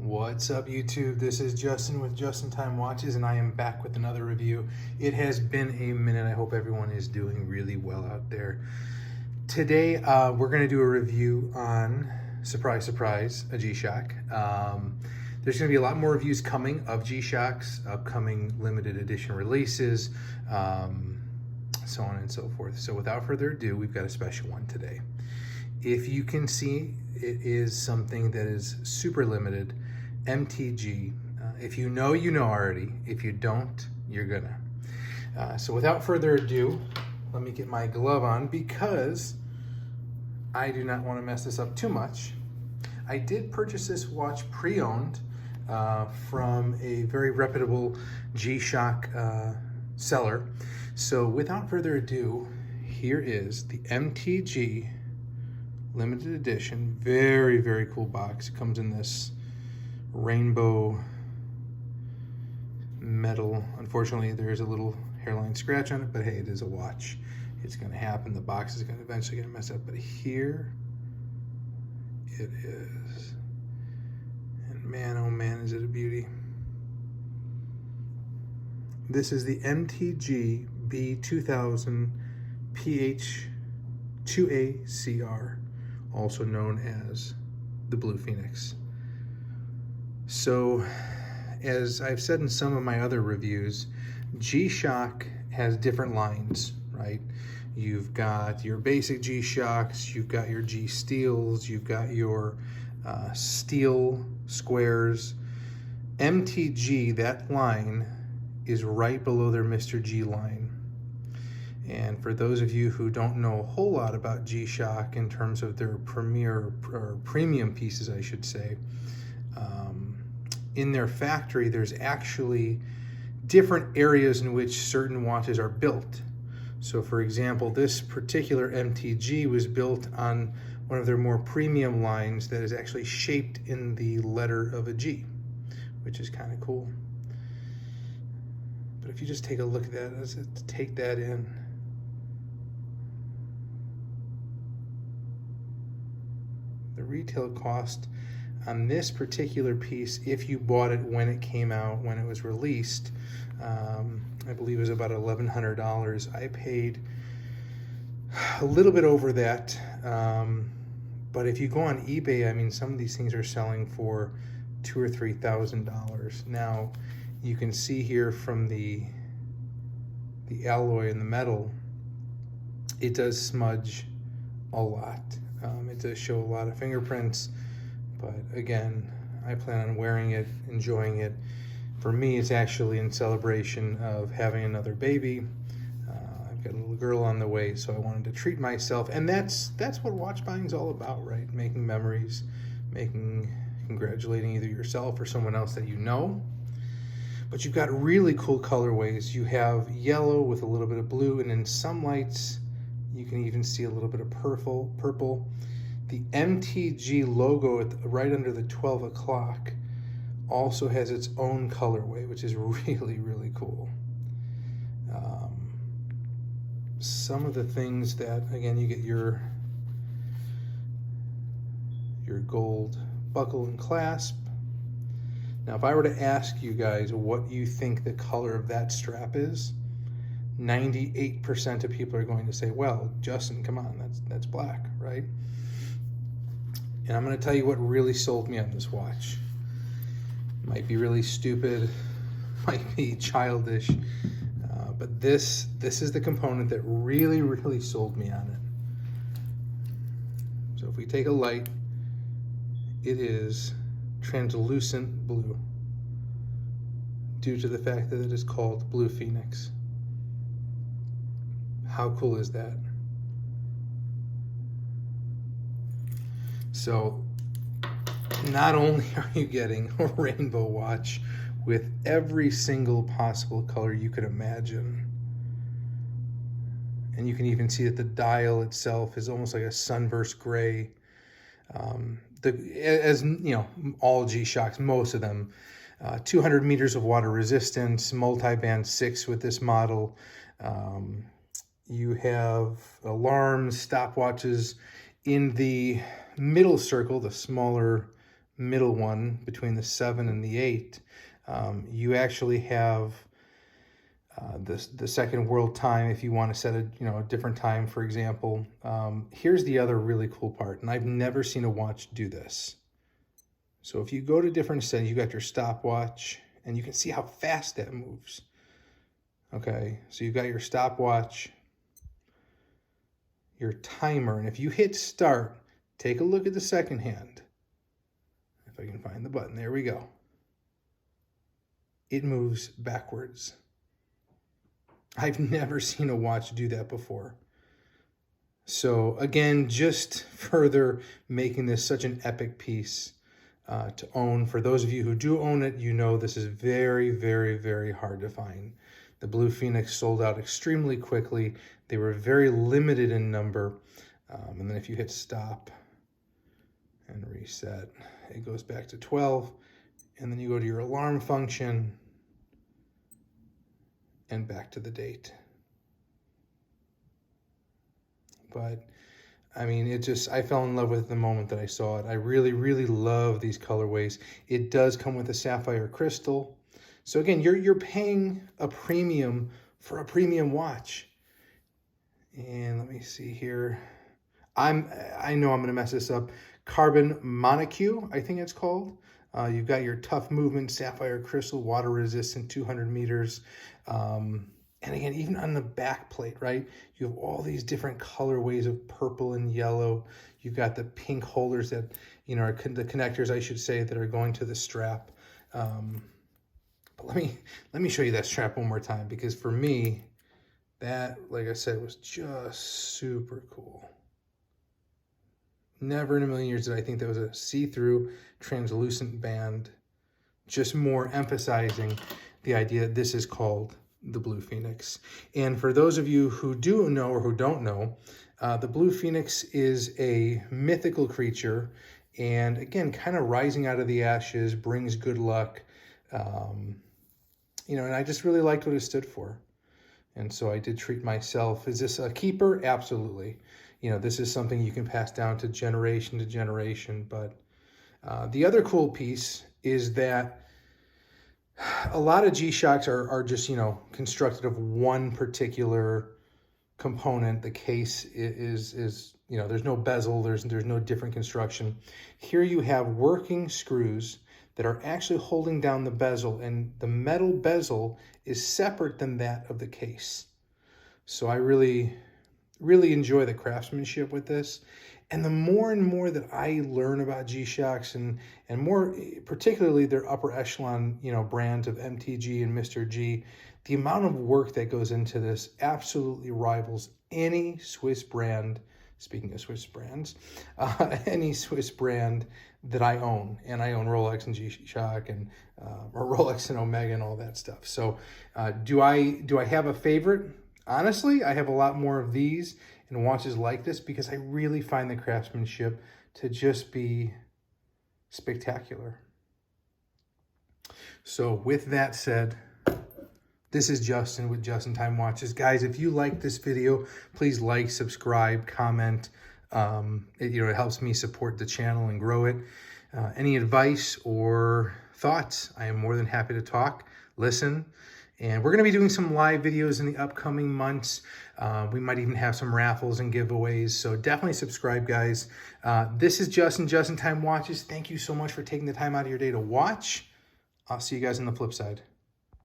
What's up, YouTube? This is Justin with Justin Time Watches, and I am back with another review. It has been a minute. I hope everyone is doing really well out there. Today, we're going to do a review on, surprise, surprise, a G-Shock. There's going to be a lot more reviews coming of G-Shocks, upcoming limited edition releases, so on and so forth. So without further ado, we've got a special one today. If you can see, it is something that is super limited, MTG. If you know, you know already. If you don't, you're gonna. So without further ado, let me get my glove on because I do not want to mess this up too much. I did purchase this watch pre-owned from a very reputable G-Shock seller. So without further ado, here is the MTG limited edition. Very, very cool box. It comes in this rainbow metal. Unfortunately, there's a little hairline scratch on it, but hey, it is a watch. It's going to happen. The box is going to eventually get messed up, but here it is. And man, oh man, is it a beauty. This is the MTGB 2000 PH2ACR, also known as the Blue Phoenix. So, as I've said in some of my other reviews, G-Shock has different lines, right? You've got your basic G-Shocks, you've got your G-Steels, you've got your steel squares. MTG, that line, is right below their Mr. G line. And for those of you who don't know a whole lot about G-Shock in terms of their premier or premium pieces, I should say, in their factory, there's actually different areas in which certain watches are built. So for example, this particular MTG was built on one of their more premium lines that is actually shaped in the letter of a G, which is kind of cool. But if you just take a look at that, let's take that in. The retail cost on this particular piece, if you bought it when it came out, when it was released, I believe it was about $1,100. I paid a little bit over that, but if you go on eBay, I mean, some of these things are selling for $2,000 or $3,000. Now, you can see here from the alloy and the metal, it does smudge a lot. It does show a lot of fingerprints, but again, I plan on wearing it, enjoying it. For me, it's actually in celebration of having another baby. I've got a little girl on the way, so I wanted to treat myself, and that's what watch buying is all about, right? Making memories, congratulating either yourself or someone else that you know. But you've got really cool colorways. You have yellow with a little bit of blue, and in some lights, you can even see a little bit of purple. The MTG logo right under the 12 o'clock also has its own colorway, which is really, really cool. Some of the things that, again, you get your gold buckle and clasp. Now, if I were to ask you guys what you think the color of that strap is, 98% of people are going to say, well, Justin, come on, that's black, right? And I'm going to tell you what really sold me on this watch. Might be really stupid, might be childish, but this is the component that really, really sold me on it. So if we take a light, it is translucent blue due to the fact that it is called Blue Phoenix. How cool is that? So not only are you getting a rainbow watch with every single possible color you could imagine, and you can even see that the dial itself is almost like a sunburst gray. As you know, all G-Shocks, most of them, 200 meters of water resistance, multi-band 6 with this model. You have alarms, stopwatches in the middle circle, the smaller middle one between the 7 and the 8, you actually have the second world time if you want to set a different time, for example. Here's the other really cool part, and I've never seen a watch do this. So if you go to different settings, you got your stopwatch, and you can see how fast that moves. Okay, so you've got your stopwatch, your timer, and if you hit start, take a look at the second hand. If I can find the button, there we go. It moves backwards. I've never seen a watch do that before. So again, just further making this such an epic piece to own. For those of you who do own it, you know this is very, very, very hard to find. The Blue Phoenix sold out extremely quickly. They were very limited in number. And then if you hit stop and reset, it goes back to 12. And then you go to your alarm function and back to the date. But I mean, I fell in love with it the moment that I saw it. I really, really love these colorways. It does come with a sapphire crystal. So again, you're paying a premium for a premium watch. And let me see here. I know I'm gonna mess this up. Carbon Monocue, I think it's called. You've got your tough movement, sapphire crystal, water resistant, 200 meters. And again, even on the back plate, right? You have all these different colorways of purple and yellow. You've got the pink holders that, are the connectors, I should say, that are going to the strap. But let me show you that strap one more time, because for me, that, like I said, was just super cool. Never in a million years did I think that was a see-through translucent band, just more emphasizing the idea that this is called the Blue Phoenix. And for those of you who do know or who don't know, the Blue Phoenix is a mythical creature, and again, kind of rising out of the ashes, brings good luck. And I just really liked what it stood for. And so I did treat myself. Is this a keeper? Absolutely. This is something you can pass down to generation. But the other cool piece is that a lot of G-Shocks are just, constructed of one particular component. The case is there's no bezel, there's no different construction. Here you have working screws that are actually holding down the bezel, and the metal bezel is separate than that of the case. So I really, really enjoy the craftsmanship with this. And the more and more that I learn about G-Shocks and more particularly their upper echelon, brands of MTG and Mr. G, the amount of work that goes into this absolutely rivals any Swiss brand. Speaking of Swiss brands, any Swiss brand that I own. And I own Rolex and G-Shock and or Rolex and Omega and all that stuff. So do I have a favorite? Honestly, I have a lot more of these and watches like this because I really find the craftsmanship to just be spectacular. So with that said, this is Justin with Just in Time Watches. Guys, if you like this video, please like, subscribe, comment. It helps me support the channel and grow it. Any advice or thoughts, I am more than happy to talk, listen. And we're going to be doing some live videos in the upcoming months. We might even have some raffles and giveaways. So definitely subscribe, guys. This is Justin, Just in Time Watches. Thank you so much for taking the time out of your day to watch. I'll see you guys on the flip side.